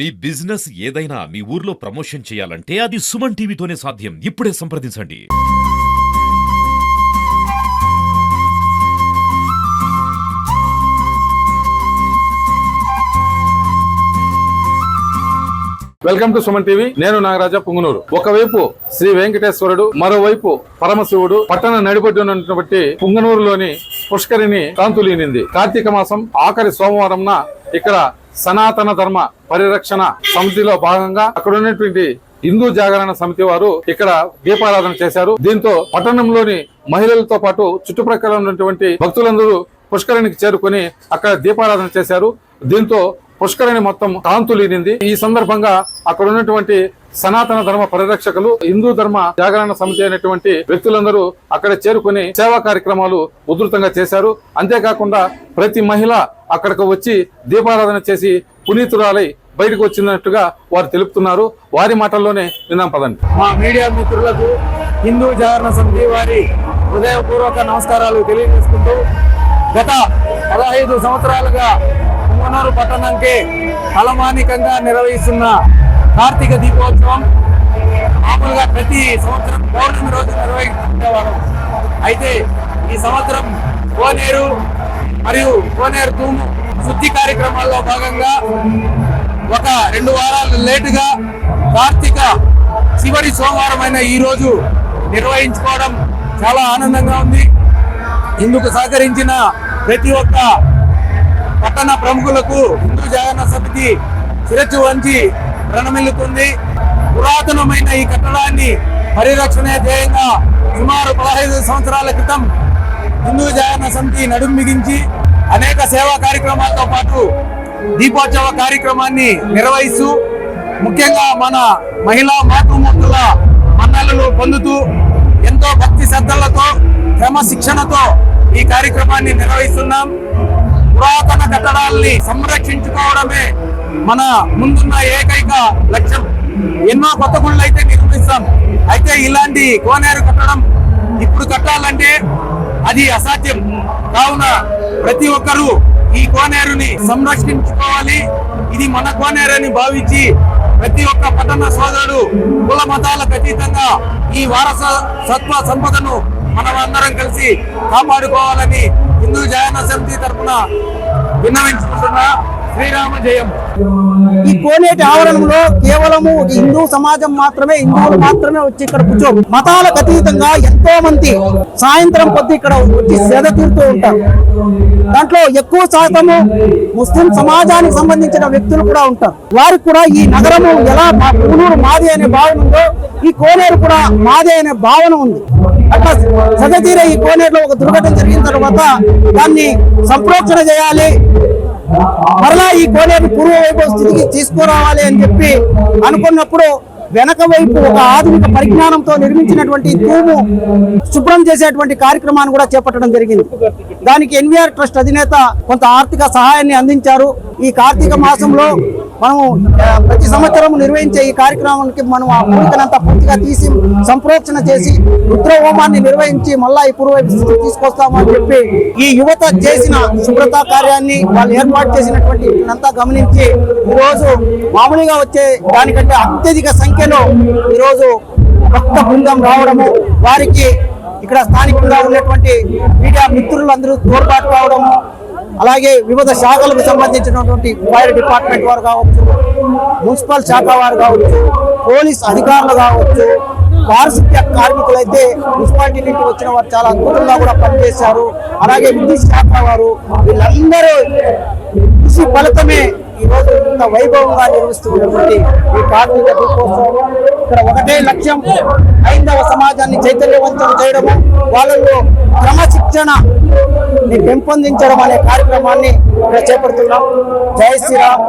మీ business ఏదైనా మీ ఊర్లో promotion చేయాలంటే అది సుమన్ టీవీతోనే సాధ్యం. ఇప్పుడే సంప్రదించండి. Welcome to Suman TV. నేను నాగరాజ పుంగనూరు. ఒకవైపు శ్రీ వెంకటేశ్వరుడు, మరోవైపు పరమశివుడు పట్టణ నడిబొడ్డునటువంటి పుంగనూరులోని పుష్కరిణి కాంతులీనింది. కార్తీక మాసం ఆఖరి సోమవారంన ఇక్కడ సనాతన ధర్మ పరిరక్షణ సమితిలో భాగంగా అక్కడ ఉన్నటువంటి హిందూ జాగరణ సమితి వారు ఇక్కడ దీపారాధన చేశారు. దీంతో పట్టణంలోని మహిళలతో పాటు చుట్టుప్రక్కల ఉన్నటువంటి భక్తులందరూ పుష్కరిణికి చేరుకుని అక్కడ దీపారాధన చేశారు. దీంతో పుష్కరిణి మొత్తం కాంతులీనింది. ఈ సందర్భంగా అక్కడ ఉన్నటువంటి సనాతన ధర్మ పరిరక్షకులు, హిందూ ధర్మ జాగరణ సమితి అయినటువంటి వ్యక్తులందరూ అక్కడ చేరుకుని సేవా కార్యక్రమాలు ఉధృతంగా చేశారు. అంతేకాకుండా ప్రతి మహిళ అక్కడికి వచ్చి దీపారాధన చేసి పునీతురాలై బయటకు వచ్చినట్టుగా వారు తెలుపుతున్నారు. వారి మాటల్లోనే విందాం పదండి. మా మీడియా మిత్రులకు హిందూ జాగరణ సమితి వారి హృదయపూర్వక నమస్కారాలు తెలియజేసుకుంటూ, గత 15 సంవత్సరాలుగా పుంగనూరు పట్టణంకి తలమానికంగా నిర్వహిస్తున్న కార్తీక దీపోత్సవం మామూలుగా ప్రతి సంవత్సరం పౌర్ణమి రోజు నిర్వహించేవారు. అయితే ఈ సంవత్సరం కోనేరు మరియు కోనేరు తూము శుద్ధి కార్యక్రమాల్లో భాగంగా ఒక 2 వారాలు లేటుగా కార్తీక చివరి సోమవారమైన ఈ రోజు నిర్వహించుకోవడం చాలా ఆనందంగా ఉంది. ఇందుకు సహకరించిన ప్రతి ఒక్క పట్టణ ప్రముఖులకు హిందూ జాగరణ సమితి శిరస్సు వంచి ప్రణమిల్లుతుంది. పురాతనమైన ఈ కట్టడాన్ని పరిరక్షణ ధ్యేయంగా సుమారు 15 సంవత్సరాల క్రితం హిందూ జాగరణ సమితి నడుం బిగించి అనేక సేవా కార్యక్రమాలతో పాటు దీపోత్సవ కార్యక్రమాన్ని నిర్వహిస్తూ, ముఖ్యంగా మన మహిళా మాతృమూర్తుల మన్ననలు పొందుతూ ఎంతో భక్తి శ్రద్ధలతో క్రమశిక్షణతో ఈ కార్యక్రమాన్ని నిర్వహిస్తున్నాం. పురాతన కట్టడాల్ని సంరక్షించుకోవడమే మన ముందున్న ఏకైక లక్ష్యం. ఎన్నో కొత్త గుళ్ళు అయితే నిర్మిస్తాం. అయితే ఇలాంటి కోనేరు కట్టడం ఇప్పుడు కట్టాలంటే అది అసాధ్యం. కావున ప్రతి ఒక్కరూ ఈ కోనేరుని సంరక్షించుకోవాలి. ఇది మన కోనేరుని భావించి ప్రతి ఒక్క పట్టణ సోదరుడు కుల మతాలకు అతీతంగా ఈ వారసత్వ సంపదను మనం అందరం కలిసి కాపాడుకోవాలని హిందూ జాగరణ సమితి తరఫున విన్నవించుకుంటున్నా. శ్రీరామ జయం. ఈ కోనేటి ఆవరణంలో కేవలము హిందూ సమాజం మాత్రమే, హిందువులు మాత్రమే వచ్చి ఇక్కడ కూర్చో, మతాలకు అతీతంగా ఎంతో మంది సాయంత్రం కొద్ది ఇక్కడ వచ్చి సేద తీరుతూ ఉంటారు. దాంట్లో ఎక్కువ శాతము ముస్లిం సమాజానికి సంబంధించిన వ్యక్తులు కూడా ఉంటారు. వారికి కూడా ఈ నగరము ఎలా మా పుంగనూరు మాది అనే భావన ఉందో, ఈ కోనేరు కూడా మాది అనే భావన ఉంది. అట్లా సగతీర ఈ కోనేరులో ఒక దుర్ఘటన జరిగిన తర్వాత దాన్ని సంప్రోక్షణ చేయాలి, మరలా ఈ కోనేరు పూర్వ వైభవ స్థితికి తీసుకురావాలి అని చెప్పి అనుకున్నప్పుడు వెనక వైపు ఒక ఆధునిక పరిజ్ఞానంతో నిర్మించినటువంటి తూము శుభ్రం చేసేటువంటి కార్యక్రమాన్ని కూడా చేపట్టడం జరిగింది. దానికి ఎన్వీఆర్ ట్రస్ట్ అధినేత కొంత ఆర్థిక సహాయాన్ని అందించారు. ఈ కార్తీక మాసంలో మనము ప్రతి సంవత్సరం నిర్వహించే ఈ కార్యక్రమానికి మనం ఆ పూరికనంతా పూర్తిగా తీసి సంప్రోక్షణ చేసి రుద్ర హోమాన్ని నిర్వహించి మళ్ళా ఈ పూర్వవైపు స్థితికి తీసుకొస్తామని చెప్పి ఈ యువత చేసిన శుభ్రతా కార్యాన్ని వాళ్ళు ఏర్పాటు చేసినటువంటి అంతా గమనించి ఈరోజు మామూలుగా వచ్చే దానికంటే అత్యధిక సంఖ్యలో ఈరోజు భక్త బృందం రావడము, వారికి ఇక్కడ స్థానికంగా ఉన్నటువంటి మీడియా మిత్రులందరూ తోడ్పాటు కావడము, అలాగే వివిధ శాఖలకు సంబంధించినటువంటి ఫైర్ డిపార్ట్మెంట్ వారు కావచ్చు, మున్సిపల్ శాఖ వారు కావచ్చు, పోలీస్ అధికారులు కావచ్చు, పారిశుద్ధ్య కార్మికులు అయితే మున్సిపాలిటీ నుంచి వచ్చిన వారు చాలా అద్భుతంగా కూడా పనిచేశారు. అలాగే విద్యుత్ శాఖ వారు, వీళ్ళందరూ కృషి ఫలితమే ఈరోజు ఇంత వైభవంగా నిర్వహిస్తున్నటువంటి ఈ కార్తీక దీపోత్సవం. ఇక్కడ ఒకటే లక్ష్యం, హైందవ సమాజాన్ని చైతన్యవంతం చేయడము, వాళ్ళలో క్రమశిక్షణ పెంపొందించడం అనే కార్యక్రమాన్ని ఇక్కడ చేపడుతున్నాం. జై శ్రీరామ్.